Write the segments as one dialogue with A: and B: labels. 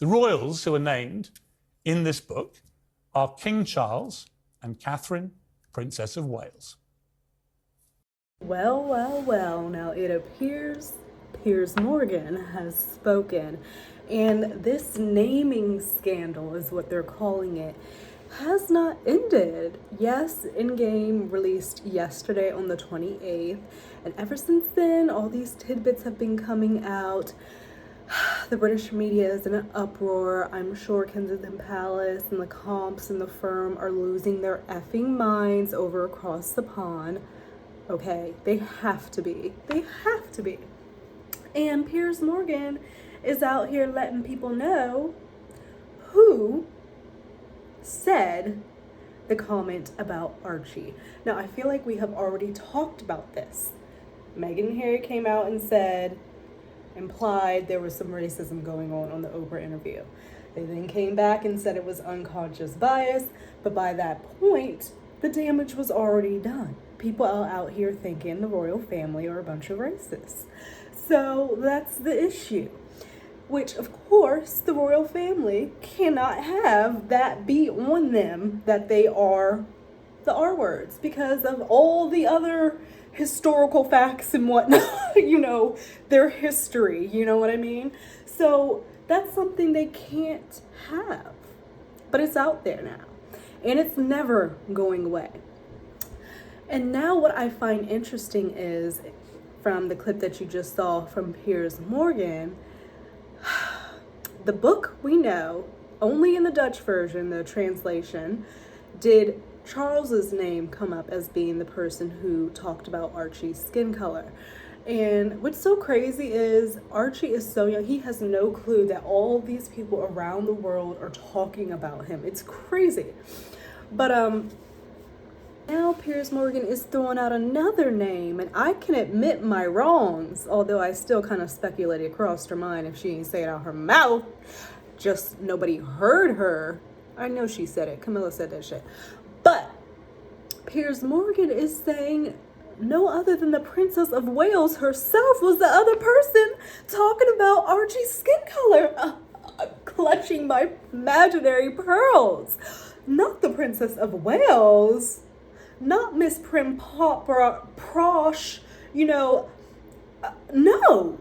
A: The royals who are named in this book are King Charles and Catherine, Princess of Wales.
B: Well, well, well, now it appears Piers Morgan has spoken, and this naming scandal is what they're calling it, has not ended. Yes, Endgame released yesterday on the 28th, and ever since then, all these tidbits have been coming out. The British media is in an uproar. I'm sure Kensington Palace and the comps and the firm are losing their effing minds over across the pond. Okay, they have to be. They have to be. And Piers Morgan is out here letting people know who said the comment about Archie. Now, I feel like we have already talked about this. Meghan and Harry came out and implied there was some racism going on the Oprah interview. They then came back and said it was unconscious bias, but by that point, the damage was already done. People are out here thinking the royal family are a bunch of racists. So that's the issue. Which, of course, the royal family cannot have that be on them that they are the R words because of all the other historical facts and whatnot, their history, you know what I mean? So that's something they can't have. But it's out there now. And it's never going away. And now what I find interesting is, from the clip that you just saw from Piers Morgan, the book we know, only in the Dutch version, the translation, did Charles's name come up as being the person who talked about Archie's skin color. And what's so crazy is Archie is so young. He has no clue that all these people around the world are talking about him. It's crazy. But now Piers Morgan is throwing out another name, and I can admit my wrongs, although I still kind of speculated across her mind if she ain't say it out her mouth. Just nobody heard her. I know she said it. Camilla said that shit. But Piers Morgan is saying no other than the Princess of Wales herself was the other person talking about Archie's skin color. Clutching my imaginary pearls. Not the Princess of Wales. Not Miss Prim Prosh, no. No,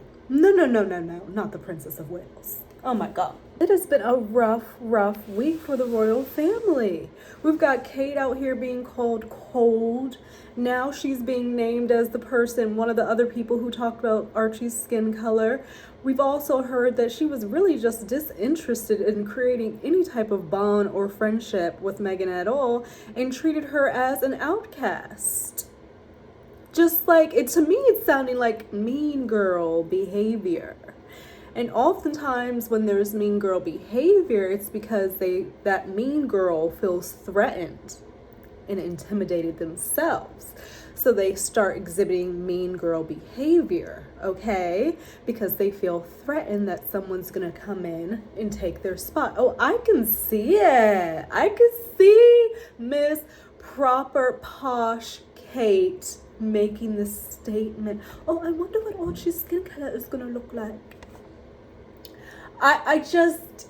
B: not the Princess of Wales. Oh my God. It has been a rough week for the royal family. We've got Kate out here being called cold. Now she's being named as the person, one of the other people who talked about Archie's skin color. We've also heard that she was really just disinterested in creating any type of bond or friendship with Meghan at all and treated her as an outcast. Just like, to me, it's sounding like mean girl behavior. And oftentimes when there's mean girl behavior, it's because that mean girl feels threatened and intimidated themselves. So they start exhibiting mean girl behavior, okay? Because they feel threatened that someone's gonna come in and take their spot. Oh, I can see it. I can see Miss Proper Posh Kate making this statement. Oh, I wonder what Archie's skin color is gonna look like. I just,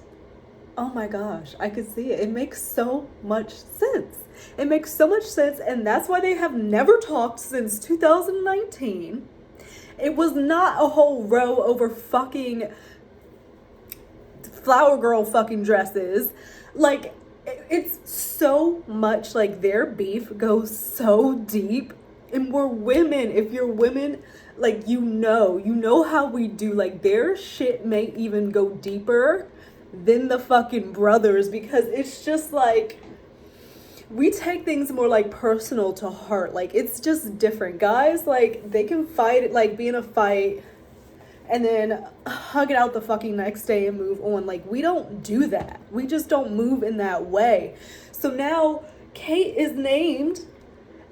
B: oh my gosh, I could see it. It makes so much sense. It makes so much sense, and that's why they have never talked since 2019. It was not a whole row over fucking flower girl fucking dresses. Like, it's so much like their beef goes so deep, and we're women. If you're women, like, you know how we do. Like, their shit may even go deeper than the fucking brothers, because it's just like, we take things more like personal to heart. Like, it's just different. Guys, like, they can fight, like, be in a fight and then hug it out the fucking next day and move on. Like, we don't do that. We just don't move in that way. So now Kate is named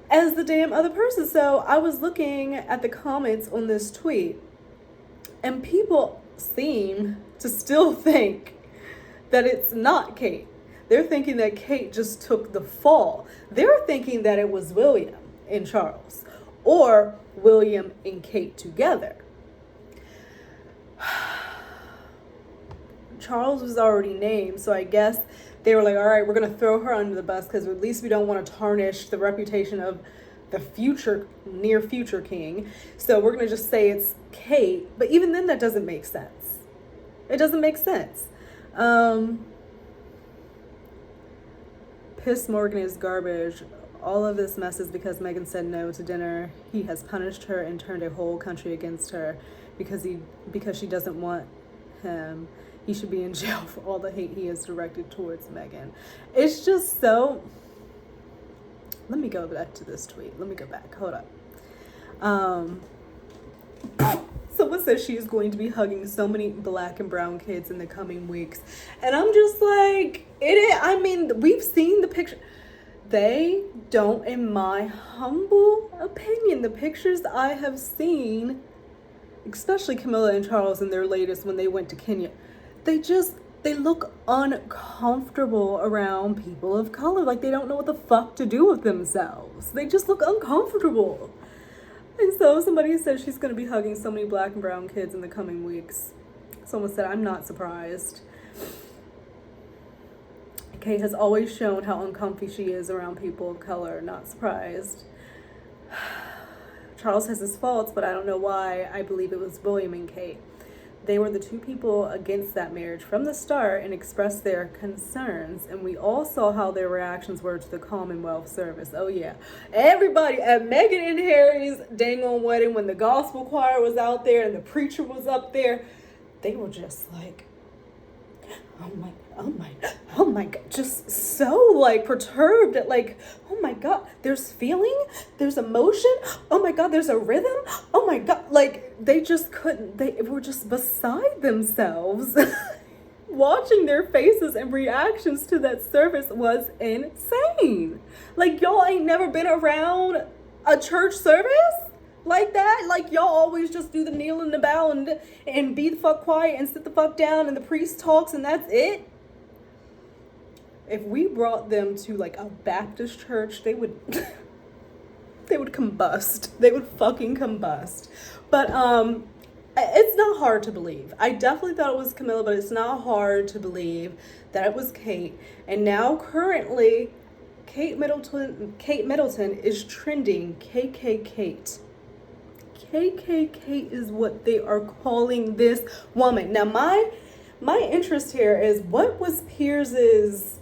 B: as the damn other person. So I was looking at the comments on this tweet, and people seem to still think that it's not Kate. They're thinking that Kate just took the fall. They're thinking that it was William and Charles, or William and Kate together. Charles was already named, so I guess they were like, all right, we're going to throw her under the bus because at least we don't want to tarnish the reputation of the near future king. So we're going to just say it's Kate. But even then, that doesn't make sense. It doesn't make sense. Piers Morgan is garbage. All of this mess is because Meghan said no to dinner. He has punished her and turned a whole country against her because she doesn't want him. He should be in jail for all the hate he has directed towards Meghan. It's just so... Let me go back to this tweet. Let me go back. Hold up. Someone says she is going to be hugging so many black and brown kids in the coming weeks. And I'm just like, I mean, we've seen the picture. They don't, in my humble opinion, the pictures I have seen, especially Camilla and Charles in their latest when they went to Kenya, they look uncomfortable around people of color. Like they don't know what the fuck to do with themselves. They just look uncomfortable. And so somebody said she's going to be hugging so many black and brown kids in the coming weeks. Someone said, I'm not surprised. Kate has always shown how uncomfy she is around people of color. Not surprised. Charles has his faults, but I don't know why. I believe it was William and Kate. They were the two people against that marriage from the start and expressed their concerns. And we all saw how their reactions were to the Commonwealth service. Oh, yeah. Everybody at Meghan and Harry's dang on wedding, when the gospel choir was out there and the preacher was up there, they were just like, oh my God, just so like perturbed at like, oh my God, there's feeling, there's emotion, oh my God, there's a rhythm, oh my God, like they just couldn't, they were just beside themselves. Watching their faces and reactions to that service was insane. Like y'all ain't never been around a church service like that. Like y'all always just do the kneel and the bow and be the fuck quiet and sit the fuck down and the priest talks and that's it. If we brought them to like a Baptist church, they would combust. They would fucking combust. But it's not hard to believe. I definitely thought it was Camilla, but it's not hard to believe that it was Kate. And now currently Kate Middleton is trending KK Kate. KK Kate is what they are calling this woman. Now my interest here is, what was Piers's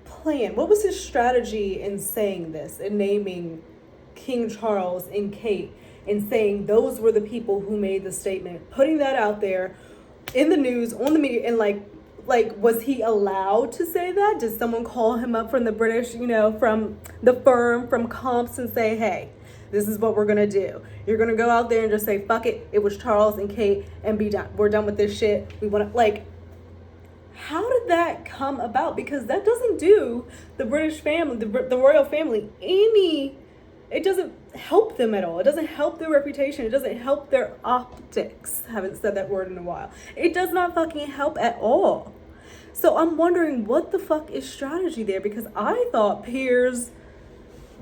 B: plan? What was his strategy in saying this and naming King Charles and Kate and saying those were the people who made the statement, putting that out there in the news, on the media, and like was he allowed to say that? Did someone call him up from the British, from the firm, from Comps, and say, hey, this is what we're going to do. You're going to go out there and just say, fuck it. It was Charles and Kate and be done. We're done with this shit. We want to, like, how did that come about? Because that doesn't do the British family, the royal family, it doesn't help them at all. It doesn't help their reputation. It doesn't help their optics. I haven't said that word in a while. It does not fucking help at all. So I'm wondering what the fuck is strategy there, because I thought Piers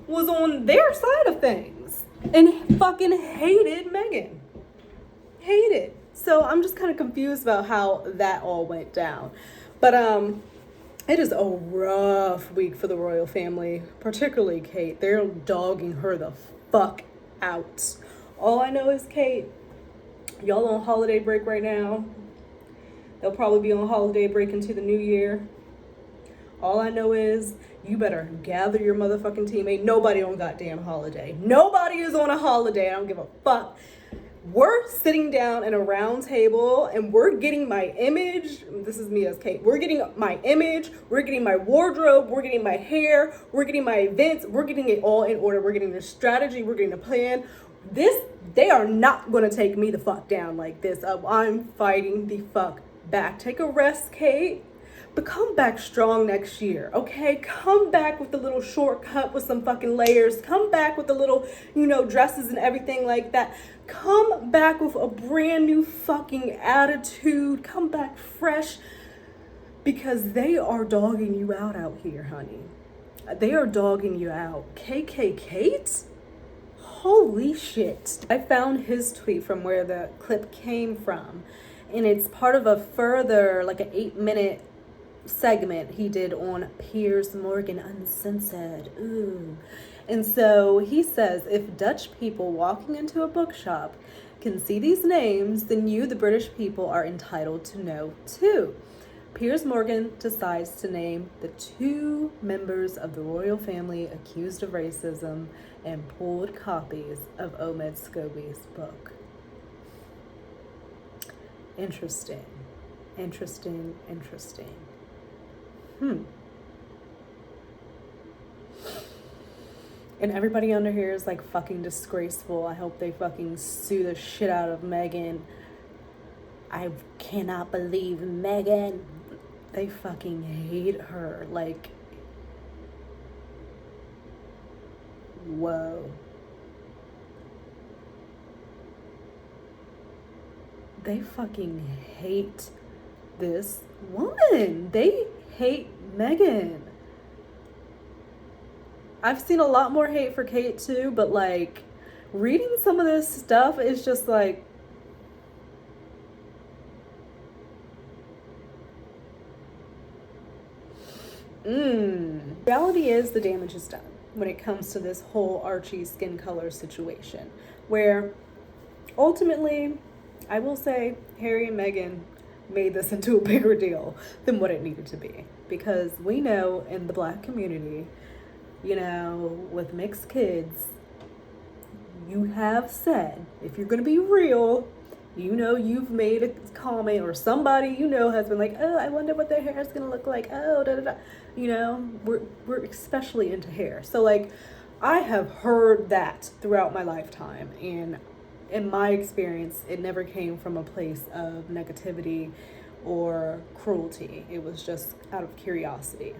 B: was on their side of things and fucking hated Meghan. Hated. So I'm just kind of confused about how that all went down. But it is a rough week for the royal family, particularly Kate. They're dogging her the fuck out. All I know is Kate, y'all on holiday break right now. They'll probably be on holiday break into the new year. All I know is you better gather your motherfucking team. Ain't nobody on goddamn holiday. Nobody is on a holiday. I don't give a fuck. We're sitting down at a round table and we're getting my image. This is me as Kate. We're getting my image. We're getting my wardrobe. We're getting my hair. We're getting my events. We're getting it all in order. We're getting the strategy. We're getting the plan. They are not going to take me the fuck down like this. I'm fighting the fuck back. Take a rest, Kate. But come back strong next year, okay? Come back with the little shortcut with some fucking layers. Come back with the little, dresses and everything like that. Come back with a brand new fucking attitude. Come back fresh. Because they are dogging you out here, honey. They are dogging you out. KK Kate? Holy shit. I found his tweet from where the clip came from. And it's part of a further, like an 8-minute segment he did on Piers Morgan Uncensored. Ooh. And so he says, if Dutch people walking into a bookshop can see these names, then you, the British people, are entitled to know too. Piers Morgan decides to name the 2 members of the royal family accused of racism and pulled copies of Omid Scobie's book. Interesting. Interesting. And everybody under here is like fucking disgraceful. I hope they fucking sue the shit out of Meghan. I cannot believe Meghan. They fucking hate her. Like, whoa. They fucking hate this woman. They hate Meghan. I've seen a lot more hate for Kate too, but like reading some of this stuff is just like, Reality is the damage is done when it comes to this whole Archie skin color situation, where ultimately, I will say, Harry and Meghan made this into a bigger deal than what it needed to be. Because we know in the Black community, you know, with mixed kids, you have said, if you're going to be real, you know, you've made a comment, or somebody you know has been like, oh, I wonder what their hair is going to look like. Oh, da da da. You know, we're especially into hair. So like, I have heard that throughout my lifetime, and in my experience, it never came from a place of negativity or cruelty. It was just out of curiosity.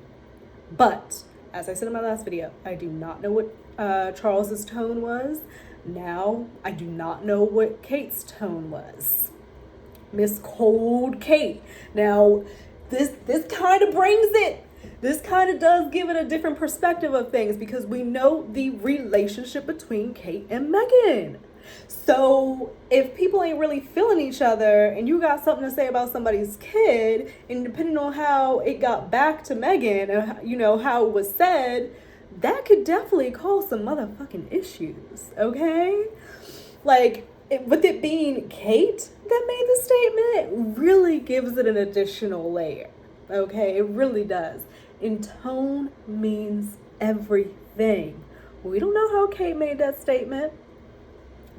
B: But as I said in my last video, I do not know what Charles's tone was. Now, I do not know what Kate's tone was. Miss Cold Kate. Now, this kind of brings it. This kind of does give it a different perspective of things, because we know the relationship between Kate and Meghan. So if people ain't really feeling each other and you got something to say about somebody's kid, and depending on how it got back to Meghan and, you know, how it was said, that could definitely cause some motherfucking issues, okay? Like, with it being Kate that made the statement, it really gives it an additional layer, okay? It really does. And tone means everything. We don't know how Kate made that statement.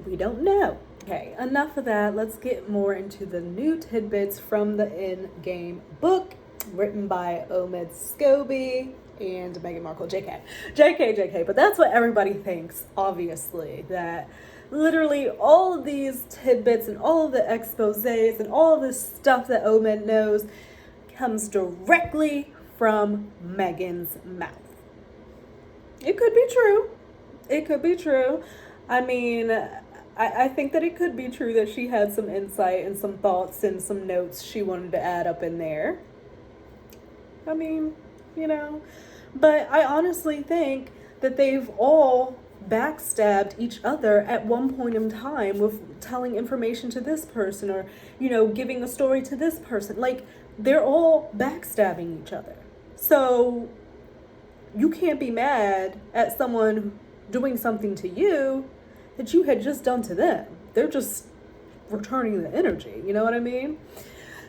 B: We don't know. Okay, enough of that. Let's get more into the new tidbits from the Endgame book, written by Omid Scobie and Meghan Markle. JK. But that's what everybody thinks, obviously, that literally all of these tidbits and all of the exposés and all of this stuff that Omid knows comes directly from Meghan's mouth. It could be true. It could be true. I mean, I think that it could be true that she had some insight and some thoughts and some notes she wanted to add up in there. I mean, you know, but I honestly think that they've all backstabbed each other at one point in time with telling information to this person, or, you know, giving a story to this person. Like, they're all backstabbing each other. So you can't be mad at someone doing something to you that you had just done to them. They're just returning the energy, you know what I mean?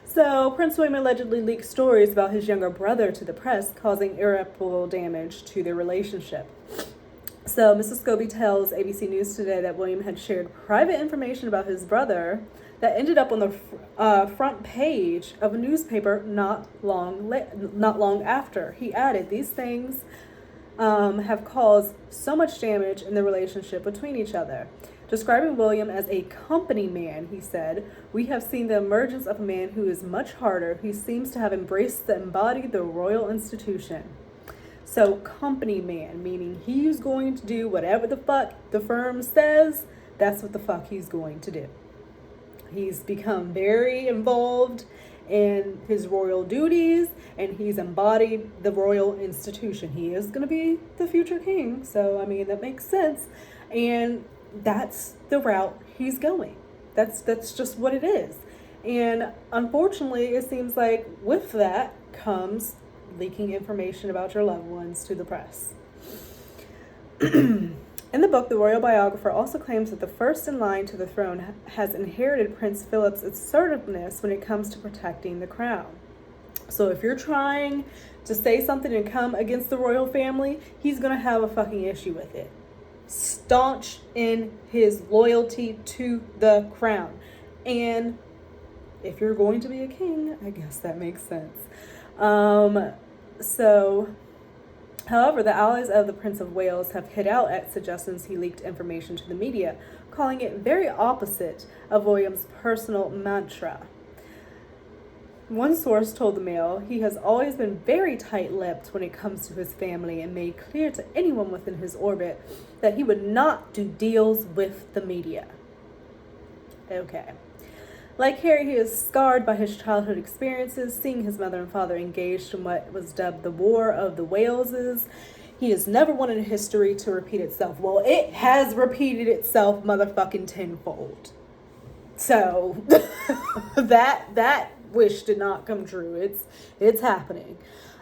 B: So Prince William allegedly leaked stories about his younger brother to the press, causing irreparable damage to their relationship. So Mrs. Scobie tells ABC News Today that William had shared private information about his brother that ended up on the front page of a newspaper not long after. He added, these things have caused so much damage in the relationship between each other. Describing William as a company man, he said, we have seen the emergence of a man who is much harder. He seems to have embraced the embodied the royal institution. So company man, meaning he's going to do whatever the fuck the firm says, that's what the fuck he's going to do. He's become very involved in his royal duties, and he's embodied the royal institution. He is going to be the future king, so I mean that makes sense, and that's the route he's going. That's just what it is. And unfortunately, it seems like with that comes leaking information about your loved ones to the press. In the book, the royal biographer also claims that the first in line to the throne has inherited Prince Philip's assertiveness when it comes to protecting the crown. So if you're trying to say something and come against the royal family, he's going to have a fucking issue with it. Staunch in his loyalty to the crown. And if you're going to be a king, I guess that makes sense. However, the allies of the Prince of Wales have hit out at suggestions he leaked information to the media, calling it very opposite of William's personal mantra. One source told the Mail he has always been very tight-lipped when it comes to his family and made clear to anyone within his orbit that he would not do deals with the media. Okay. Like Harry, he is scarred by his childhood experiences, seeing his mother and father engaged in what was dubbed the War of the Waleses. He has never wanted history to repeat itself. Well, it has repeated itself motherfucking tenfold. So, that wish did not come true. It's happening.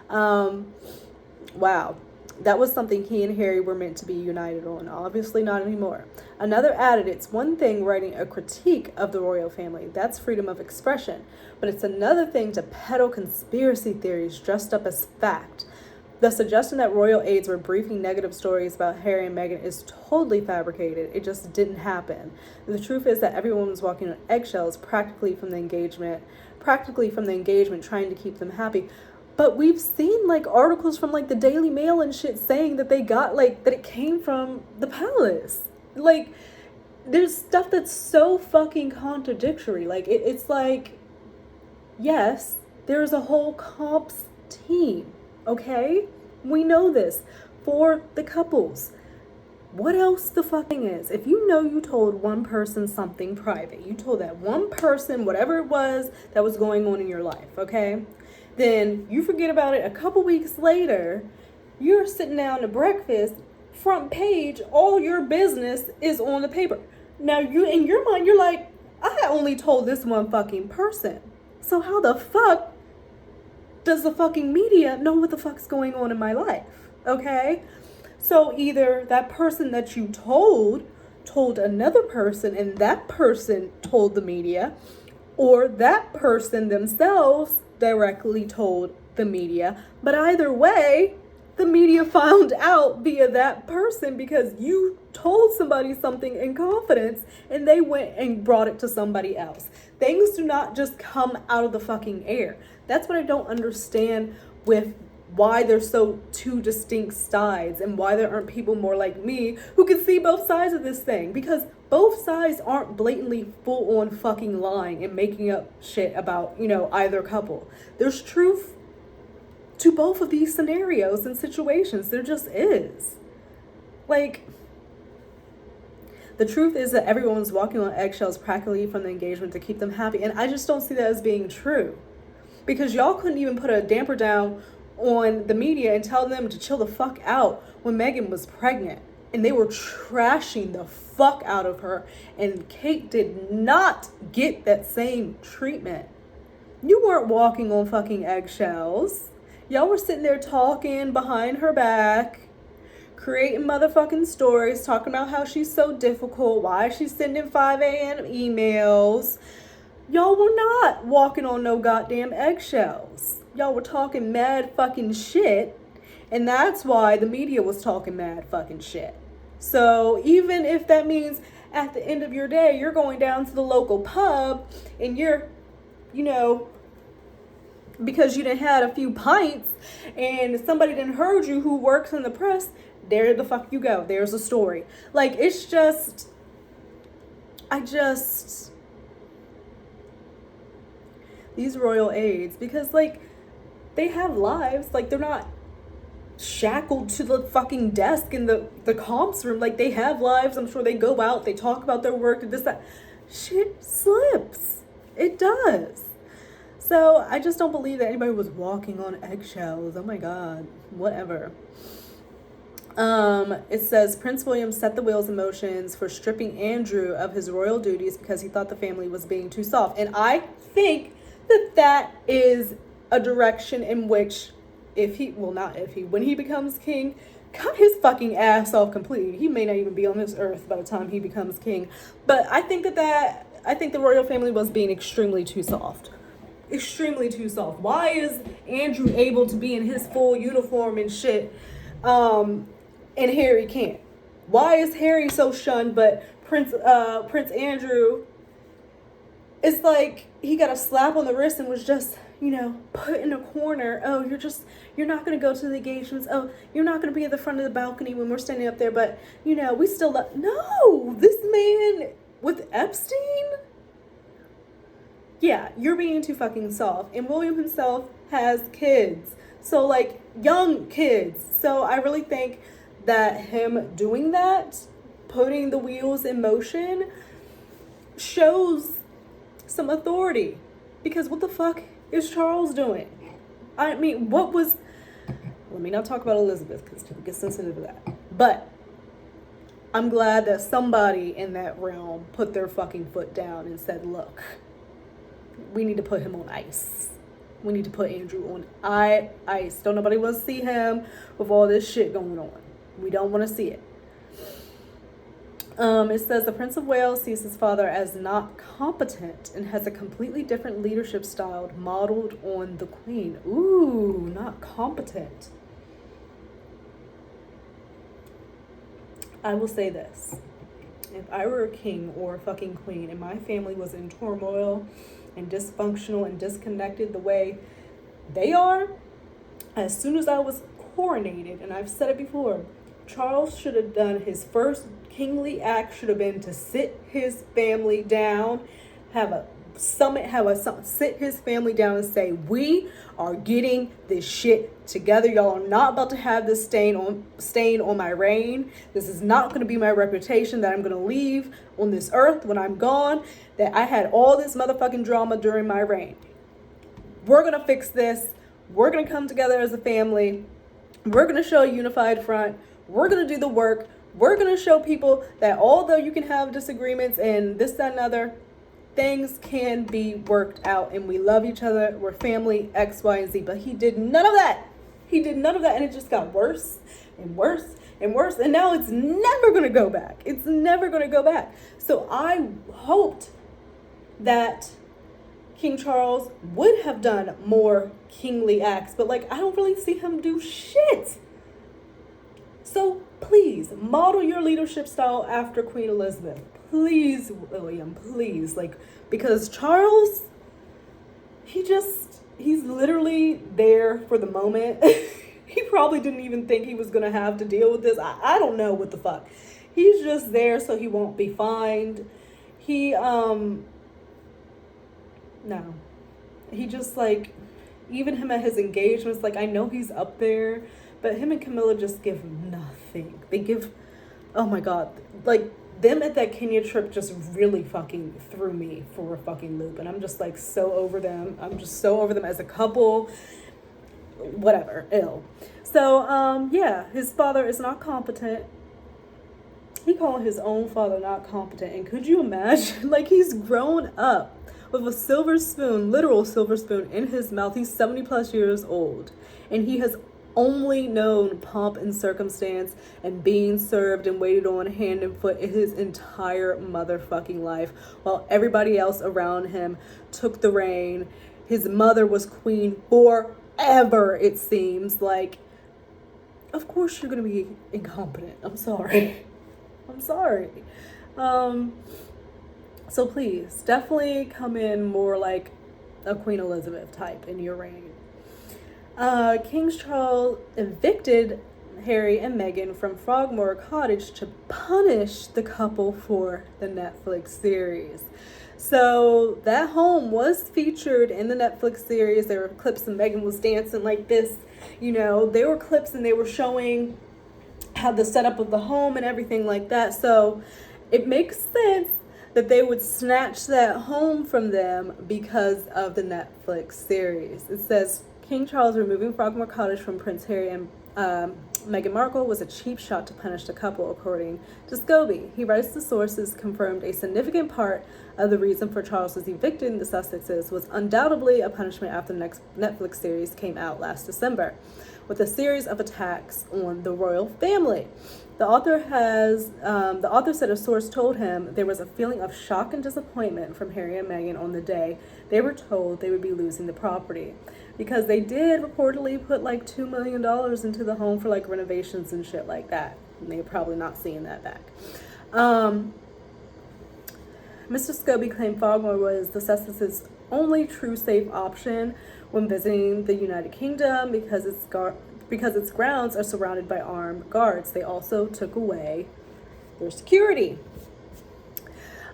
B: Wow. That was something he and Harry were meant to be united on. Obviously not anymore. Another added, it's one thing writing a critique of the royal family. That's freedom of expression. But it's another thing to peddle conspiracy theories dressed up as fact. The suggestion that royal aides were briefing negative stories about Harry and Meghan is totally fabricated. It just didn't happen. The truth is that everyone was walking on eggshells practically from the engagement, trying to keep them happy. But we've seen like articles from like the Daily Mail and shit saying that they got like that it came from the palace. Like there's stuff that's so fucking contradictory. Like it's like, yes, there's a whole comps team. Okay? We know this for the couples. What else the fucking is? If you know you told one person something private, you told that one person whatever it was that was going on in your life, okay? Then you forget about it a couple weeks later, you're sitting down to breakfast, front page, all your business is on the paper. Now you, in your mind, you're like, I only told this one fucking person. So how the fuck does the fucking media know what the fuck's going on in my life? Okay? So either that person that you told another person and that person told the media, or that person themselves directly told the media. But either way, the media found out via that person because you told somebody something in confidence and they went and brought it to somebody else. Things do not just come out of the fucking air. That's what I don't understand with why there's so two distinct sides and why there aren't people more like me who can see both sides of this thing, because both sides aren't blatantly full on fucking lying and making up shit about, either couple. There's truth to both of these scenarios and situations. There just is. Like, the truth is that everyone was walking on eggshells practically from the engagement to keep them happy, and I just don't see that as being true, because y'all couldn't even put a damper down on the media and tell them to chill the fuck out when Meghan was pregnant and they were trashing the fuck out of her, and Kate did not get that same treatment. You weren't walking on fucking eggshells. Y'all were sitting there talking behind her back, creating motherfucking stories, talking about how she's so difficult, why she's sending 5 a.m. emails. Y'all were not walking on no goddamn eggshells. Y'all were talking mad fucking shit, and that's why the media was talking mad fucking shit. So even if that means at the end of your day, you're going down to the local pub and you're, because you done had a few pints and somebody done heard you who works in the press, there the fuck you go. There's a story. Like, it's just, these royal aides, because like, they have lives. Like, they're not shackled to the fucking desk in the comps room. Like, they have lives. I'm sure they go out, they talk about their work and this, that. Shit slips. It does. So I just don't believe that anybody was walking on eggshells. Oh my God. Whatever. It says Prince William set the wheels in motion for stripping Andrew of his royal duties because he thought the family was being too soft. And I think that that is a direction in which when he becomes king, cut his fucking ass off completely. He may not even be on this earth by the time he becomes king. But I think I think the royal family was being extremely too soft. Extremely too soft. Why is Andrew able to be in his full uniform and shit, and Harry can't? Why is Harry so shunned, but Prince Andrew, it's like he got a slap on the wrist and was just, put in a corner. Oh, you're not going to go to the engagements. Oh, you're not going to be at the front of the balcony when we're standing up there, but, we still no, this man with Epstein? Yeah, you're being too fucking soft. And William himself has kids. So, like, young kids. So I really think that him doing that, putting the wheels in motion, shows some authority. Because what the fuck is Charles doing? I mean, let me not talk about Elizabeth because people get sensitive to that. But I'm glad that somebody in that realm put their fucking foot down and said, look, we need to put him on ice. We need to put Andrew on ice. Don't nobody want to see him with all this shit going on. We don't want to see it. It says the Prince of Wales sees his father as not competent and has a completely different leadership style modeled on the Queen. Ooh, not competent. I will say this. If I were a king or a fucking queen and my family was in turmoil and dysfunctional and disconnected the way they are, as soon as I was coronated, and I've said it before, Charles should have done his first kingly act, should have been to sit his family down, sit his family down and say, we are getting this shit together. Y'all are not about to have this stain on my reign. This is not going to be my reputation that I'm going to leave on this earth when I'm gone, that I had all this motherfucking drama during my reign. We're going to fix this. We're going to come together as a family. We're going to show a unified front. We're going to do the work. We're going to show people that although you can have disagreements and this, that, and other, things can be worked out and we love each other. We're family, X, Y, and Z. But he did none of that. He did none of that. And it just got worse and worse and worse. And now it's never going to go back. It's never going to go back. So I hoped that King Charles would have done more kingly acts. But I don't really see him do shit. So please model your leadership style after Queen Elizabeth. Please, William, please. Because Charles, he's literally there for the moment. He probably didn't even think he was going to have to deal with this. I don't know what the fuck. He's just there so he won't be fined. No. He just even him at his engagements, I know he's up there, but him and Camilla just give nothing. They give, oh my God, them at that Kenya trip just really fucking threw me for a fucking loop. And I'm just so over them. I'm just so over them as a couple. Whatever. Ill. So, yeah, his father is not competent. He called his own father not competent. And could you imagine? He's grown up with a silver spoon, literal silver spoon in his mouth. He's 70 plus years old. And he has only known pomp and circumstance and being served and waited on hand and foot in his entire motherfucking life, while everybody else around him took the reign. His mother was queen forever, it seems. Of course you're gonna be incompetent. I'm sorry. I'm sorry. So please, definitely come in more like a Queen Elizabeth type in your reign. King Charles evicted Harry and Meghan from Frogmore Cottage to punish the couple for the Netflix series. So that home was featured in the Netflix series. There were clips and Meghan was dancing like this. There were clips and they were showing how the setup of the home and everything like that. So it makes sense that they would snatch that home from them because of the Netflix series. It says, King Charles removing Frogmore Cottage from Prince Harry and Meghan Markle was a cheap shot to punish the couple, according to Scobie. He writes the sources confirmed a significant part The reason for Charles's evicting the Sussexes was undoubtedly a punishment after the next Netflix series came out last December, with a series of attacks on the royal family. The author said a source told him there was a feeling of shock and disappointment from Harry and Meghan on the day they were told they would be losing the property, because they did reportedly put like $2 million into the home for like renovations and shit like that. And they're probably not seeing that back. Mr. Scobie claimed Frogmore was the Sussexes' only true safe option when visiting the United Kingdom because its grounds are surrounded by armed guards. They also took away their security.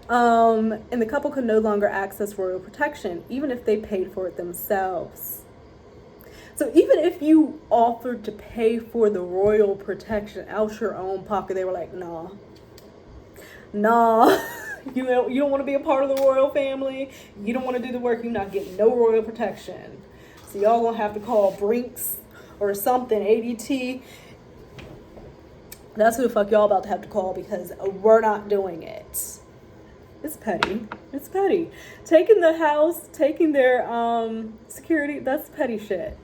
B: And the couple could no longer access royal protection, even if they paid for it themselves. So even if you offered to pay for the royal protection out your own pocket, they were like, nah. You don't want to be a part of the royal family. You don't want to do the work. You're not getting no royal protection. So y'all gonna have to call Brinks or something, ADT. That's who the fuck y'all about to have to call, because we're not doing it. It's petty. It's petty. Taking the house, taking their security, that's petty shit.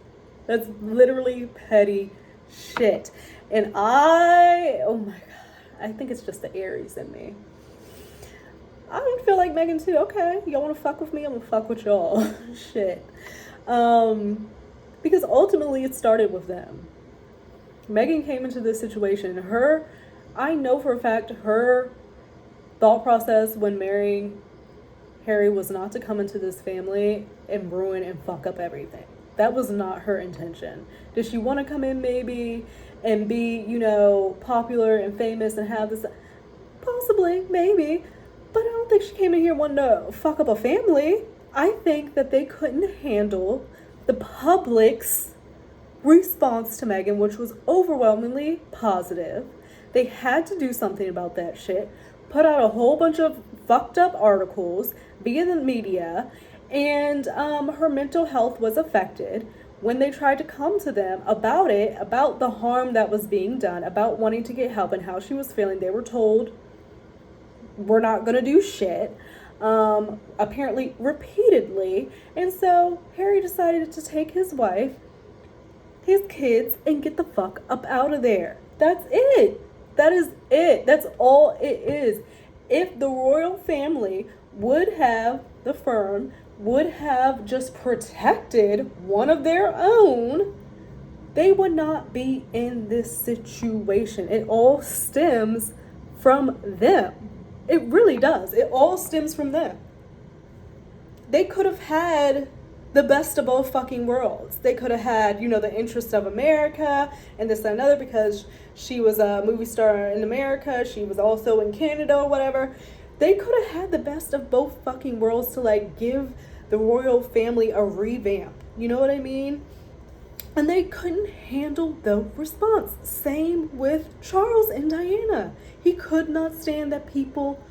B: That's literally petty shit. And oh my God, I think it's just the Aries in me. I don't feel like Meghan too. Okay, y'all want to fuck with me? I'm gonna fuck with y'all. Shit. Because ultimately it started with them. Meghan came into this situation. I know for a fact her thought process when marrying Harry was not to come into this family and ruin and fuck up everything. That was not her intention. Did she want to come in maybe and be, popular and famous and have this? Possibly, maybe. But I don't think she came in here wanting to fuck up a family. I think that they couldn't handle the public's response to Meghan, which was overwhelmingly positive. They had to do something about that shit. Put out a whole bunch of fucked up articles, be in the media, and her mental health was affected. When they tried to come to them about it, about the harm that was being done, about wanting to get help and how she was feeling, they were told, we're not gonna do shit, apparently repeatedly. And so Harry decided to take his wife, his kids, and get the fuck up out of there. That's it. That is it. That's all it is. If the royal family would have just protected one of their own, they would not be in this situation. It all stems from them. It really does. It all stems from them. They could have had the best of both fucking worlds. They could have had, the interest of America and this and another, because she was a movie star in America. She was also in Canada or whatever. They could have had the best of both fucking worlds to give the royal family a revamp. You know what I mean? And they couldn't handle the response. Same with Charles and Diana. He could not stand that people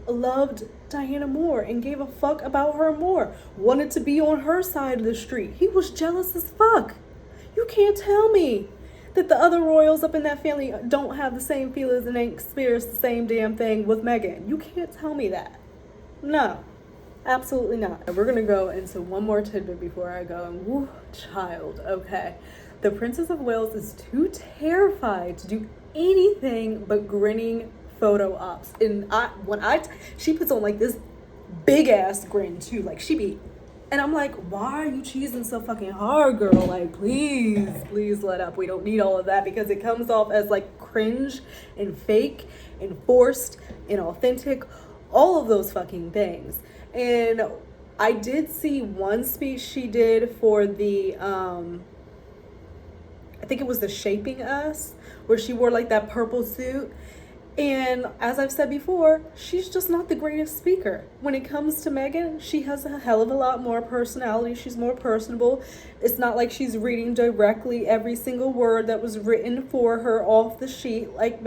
B: loved Diana more and gave a fuck about her more. Wanted to be on her side of the street. He was jealous as fuck. You can't tell me that the other royals up in that family don't have the same feelings and ain't experienced the same damn thing with Meghan. You can't tell me that. No. Absolutely not. And we're going to go into one more tidbit before I go. And woo, child. Okay. The Princess of Wales is too terrified to do anything but grinning photo ops. And she puts on this big ass grin too. And I'm like, why are you cheesing so fucking hard, girl? Please let up. We don't need all of that, because it comes off as cringe and fake and forced and authentic. All of those fucking things. And I did see one speech she did for the, I think it was the Shaping Us, where she wore that purple suit. And as I've said before, she's just not the greatest speaker. When it comes to Meghan, she has a hell of a lot more personality. She's more personable. It's not like she's reading directly every single word that was written for her off the sheet like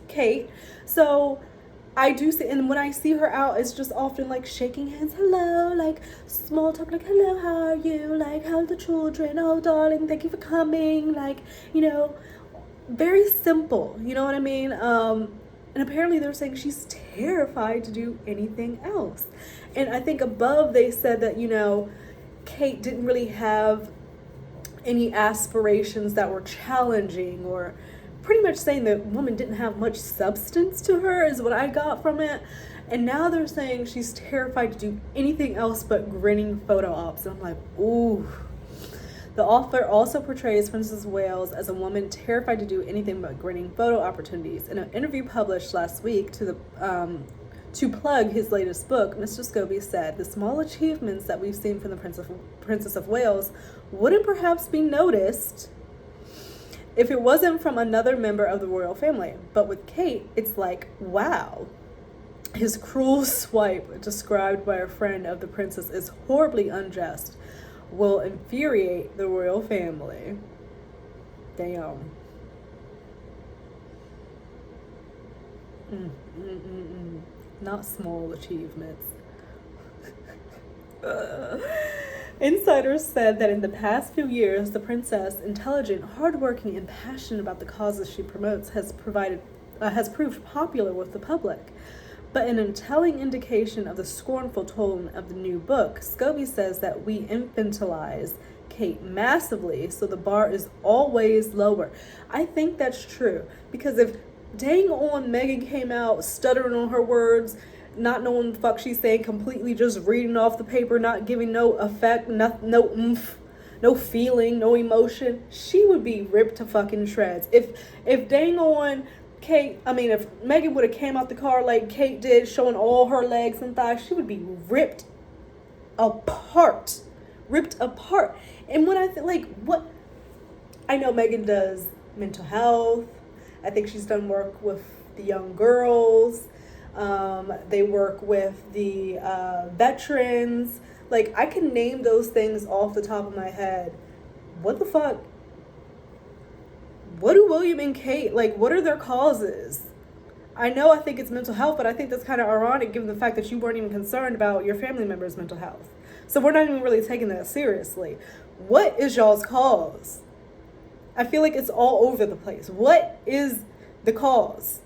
B: Kate. So I do see, and when I see her out, it's just often shaking hands, hello, small talk, hello, how are you, how are the children, oh darling, thank you for coming, very simple, you know what I mean? And apparently they're saying she's terrified to do anything else. And I think above they said that, Kate didn't really have any aspirations that were challenging, or pretty much saying the woman didn't have much substance to her is what I got from it. And now they're saying she's terrified to do anything else but grinning photo ops. And I'm like, ooh. The author also portrays Princess of Wales as a woman terrified to do anything but grinning photo opportunities. In an interview published last week to plug his latest book, Mr. Scobie said the small achievements that we've seen from the Princess of Wales wouldn't perhaps be noticed if it wasn't from another member of the royal family. But with Kate, it's like, wow. His cruel swipe, described by a friend of the princess, is horribly unjust, will infuriate the royal family. Damn. Not small achievements. Insiders said that in the past few years, the princess, intelligent, hardworking, and passionate about the causes she promotes, has proved popular with the public. But in a telling indication of the scornful tone of the new book, Scobie says that we infantilize Kate massively, so the bar is always lower. I think that's true, because if dang on Meghan came out stuttering on her words, not knowing what the fuck she's saying, completely just reading off the paper, not giving no effect, no oomph, no feeling, no emotion, she would be ripped to fucking shreds. If dang on if Meghan would have came out the car like Kate did, showing all her legs and thighs, she would be ripped apart. And when I I know Meghan does mental health. I think she's done work with the young girls. They work with the veterans. Like, I can name those things off the top of my head. What the fuck? What do William and Kate, what are their causes? I think it's mental health, but I think that's kind of ironic given the fact that you weren't even concerned about your family members' mental health. So we're not even really taking that seriously. What is y'all's cause? I feel like it's all over the place. What is the cause?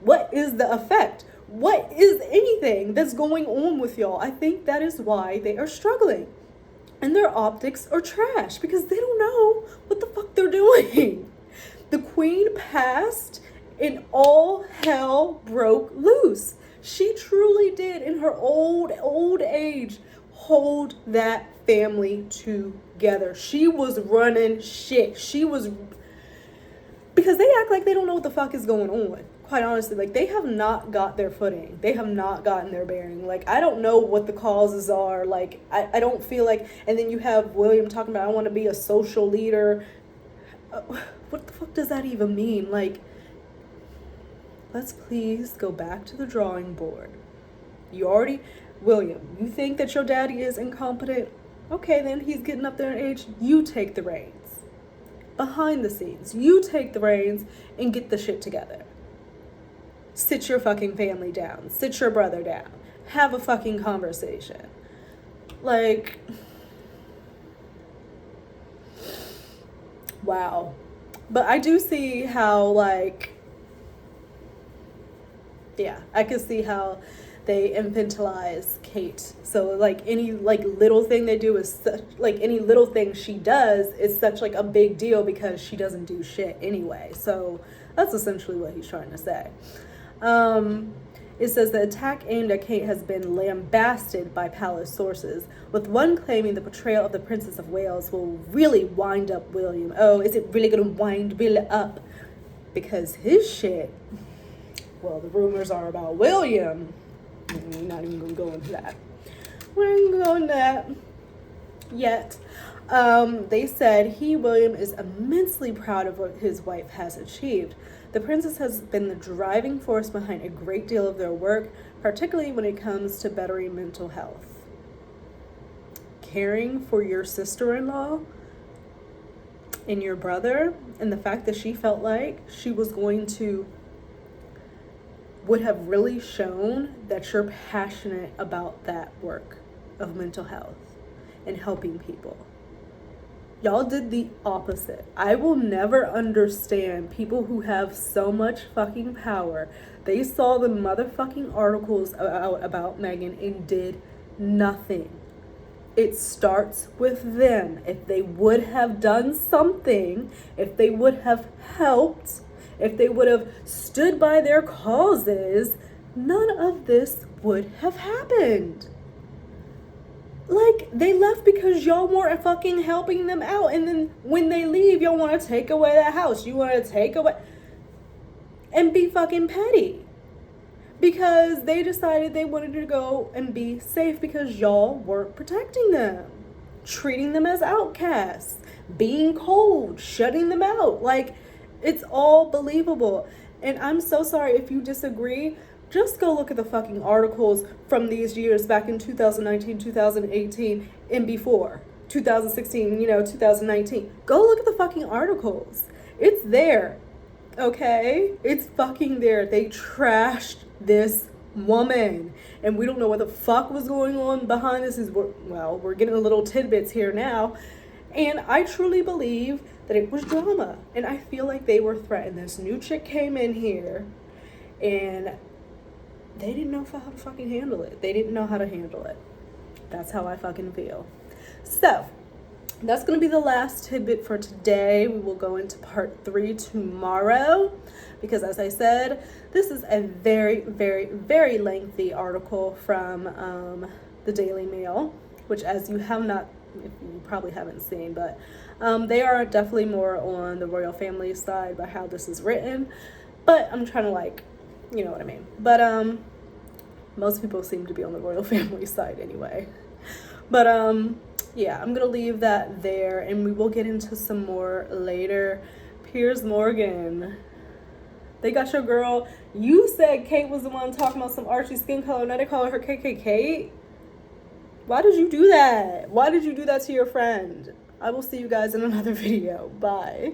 B: What is the effect? What is anything that's going on with y'all? I think that is why they are struggling. And their optics are trash because they don't know what the fuck they're doing. The queen passed and all hell broke loose. She truly did, in her old age, hold that family together. She was running shit. Because they act like they don't know what the fuck is going on. Quite honestly, they have not got their footing. They have not gotten their bearing. I don't know what the causes are. I don't feel like, and then you have William talking about, I want to be a social leader. What the fuck does that even mean? Let's please go back to the drawing board. William, you think that your daddy is incompetent? Okay, then he's getting up there in age. You take the reins. Behind the scenes, you take the reins and get the shit together. Sit your fucking family down. Sit your brother down. Have a fucking conversation. Wow. But I do see how, I can see how they infantilize Kate. So, any, little thing they do is such, any little thing she does is such, a big deal because she doesn't do shit anyway. So, that's essentially what he's trying to say. It says the attack aimed at Kate has been lambasted by palace sources, with one claiming the portrayal of the Princess of Wales will really wind up William. Oh, is it really going to wind Bill up? Because his shit, well, the rumors are about William. We're not even going to go into that. We're not going to go into that yet. They said William is immensely proud of what his wife has achieved. The princess has been the driving force behind a great deal of their work, particularly when it comes to bettering mental health. Caring for your sister-in-law and your brother, and the fact that she felt like she was going to, would have really shown that you're passionate about that work of mental health and helping people. Y'all did the opposite. I will never understand people who have so much fucking power. They saw the motherfucking articles about Meghan and did nothing. It starts with them. If they would have done something, if they would have helped, if they would have stood by their causes, none of this would have happened. Like, they left because y'all weren't fucking helping them out. And then when they leave, y'all want to take away that house. You want to take away and be fucking petty. Because they decided they wanted to go and be safe because y'all weren't protecting them. Treating them as outcasts. Being cold. Shutting them out. Like, it's all believable. And I'm so sorry if you disagree. Just go look at the fucking articles from these years back in 2019, 2018, and before. 2016, 2019. Go look at the fucking articles. It's there. Okay? It's fucking there. They trashed this woman. And we don't know what the fuck was going on behind this. We're getting a little tidbits here now. And I truly believe that it was drama. And I feel like they were threatened. This new chick came in here and they didn't know how to fucking handle it. They didn't know how to handle it. That's how I fucking feel. So, that's going to be the last tidbit for today. We will go into part 3 tomorrow. Because as I said, this is a very, very, very lengthy article from the Daily Mail. Which as you probably haven't seen, but they are definitely more on the royal family side by how this is written. But I'm trying to you know what I mean. But most people seem to be on the royal family side anyway. But yeah, I'm gonna leave that there and we will get into some more later. Piers Morgan, they got your girl. You said Kate was the one talking about some Archie skin color. Now they call her KK Kate. Why did you do that? Why did you do that to your friend? I will see you guys in another video. Bye.